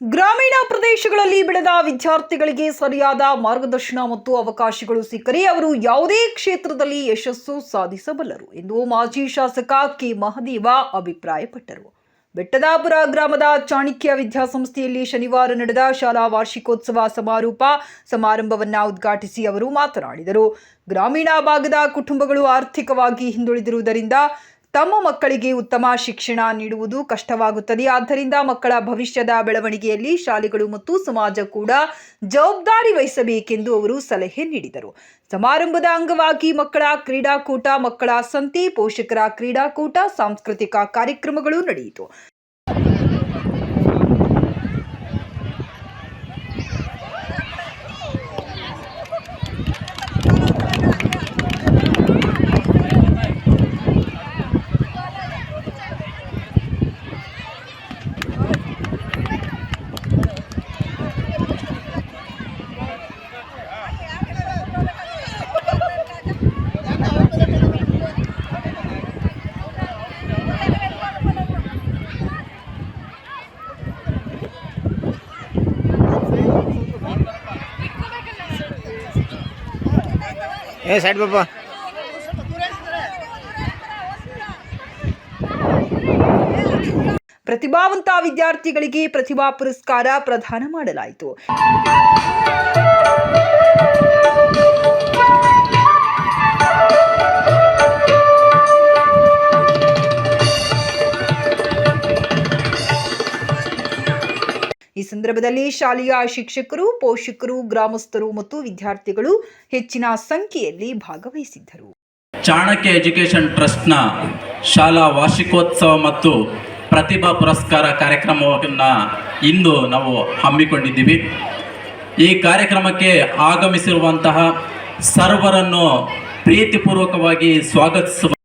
ಗ್ರಾಮೀಣ ಪ್ರದೇಶಗಳಲ್ಲಿ ಬೆಳೆದ ವಿದ್ಯಾರ್ಥಿಗಳಿಗೆ ಸರಿಯಾದ ಮಾರ್ಗದರ್ಶನ ಮತ್ತು ಅವಕಾಶಗಳು ಸಿಕ್ಕರೆ ಅವರು ಯಾವುದೇ ಕ್ಷೇತ್ರದಲ್ಲಿ ಯಶಸ್ಸು ಸಾಧಿಸಬಲ್ಲರು ಎಂದು ಮಾಜಿ ಶಾಸಕ ಕೆ ಮಹದೇವ ಅಭಿಪ್ರಾಯಪಟ್ಟರು. ಬೆಟ್ಟದಾಪುರ ಗ್ರಾಮದ ಚಾಣಕ್ಯ ವಿದ್ಯಾಸಂಸ್ಥೆಯಲ್ಲಿ ಶನಿವಾರ ನಡೆದ ಶಾಲಾ ವಾರ್ಷಿಕೋತ್ಸವ ಸಮಾರಂಭವನ್ನು ಉದ್ಘಾಟಿಸಿ ಅವರು ಮಾತನಾಡಿದರು. ಗ್ರಾಮೀಣ ಭಾಗದ ಕುಟುಂಬಗಳು ಆರ್ಥಿಕವಾಗಿ ಹಿಂದುಳಿದಿರುವುದರಿಂದ ತಮ್ಮ ಮಕ್ಕಳಿಗೆ ಉತ್ತಮ ಶಿಕ್ಷಣ ನೀಡುವುದು ಕಷ್ಟವಾಗುತ್ತದೆ. ಆದ್ದರಿಂದ ಮಕ್ಕಳ ಭವಿಷ್ಯದ ಬೆಳವಣಿಗೆಯಲ್ಲಿ ಶಾಲೆಗಳು ಮತ್ತು ಸಮಾಜ ಕೂಡ ಜವಾಬ್ದಾರಿ ವಹಿಸಬೇಕೆಂದು ಅವರು ಸಲಹೆ ನೀಡಿದರು. ಸಮಾರಂಭದ ಅಂಗವಾಗಿ ಮಕ್ಕಳ ಕ್ರೀಡಾಕೂಟ, ಮಕ್ಕಳ ಸಂತೆ, ಪೋಷಕರ ಕ್ರೀಡಾಕೂಟ, ಸಾಂಸ್ಕೃತಿಕ ಕಾರ್ಯಕ್ರಮಗಳು ನಡೆಯಿತು. ಸೈಡ್ ಬಾಬಾ ಪ್ರತಿಭಾವಂತ ವಿದ್ಯಾರ್ಥಿಗಳಿಗೆ ಪ್ರತಿಭಾ ಪುರಸ್ಕಾರ ಪ್ರದಾನ ಮಾಡಲಾಯಿತು. ಈ ಸಂದರ್ಭದಲ್ಲಿ ಶಾಲೆಯ ಶಿಕ್ಷಕರು, ಪೋಷಕರು, ಗ್ರಾಮಸ್ಥರು ಮತ್ತು ವಿದ್ಯಾರ್ಥಿಗಳು ಹೆಚ್ಚಿನ ಸಂಖ್ಯೆಯಲ್ಲಿ ಭಾಗವಹಿಸಿದ್ದರು. ಚಾಣಕ್ಯ ಎಜುಕೇಷನ್ ಟ್ರಸ್ಟ್ನ ಶಾಲಾ ವಾರ್ಷಿಕೋತ್ಸವ ಮತ್ತು ಪ್ರತಿಭಾ ಪುರಸ್ಕಾರ ಕಾರ್ಯಕ್ರಮವನ್ನು ಇಂದು ನಾವು ಹಮ್ಮಿಕೊಂಡಿದ್ದೀವಿ. ಈ ಕಾರ್ಯಕ್ರಮಕ್ಕೆ ಆಗಮಿಸಿರುವಂತಹ ಸರ್ವರನ್ನು ಪ್ರೀತಿಪೂರ್ವಕವಾಗಿ ಸ್ವಾಗತಿಸುವ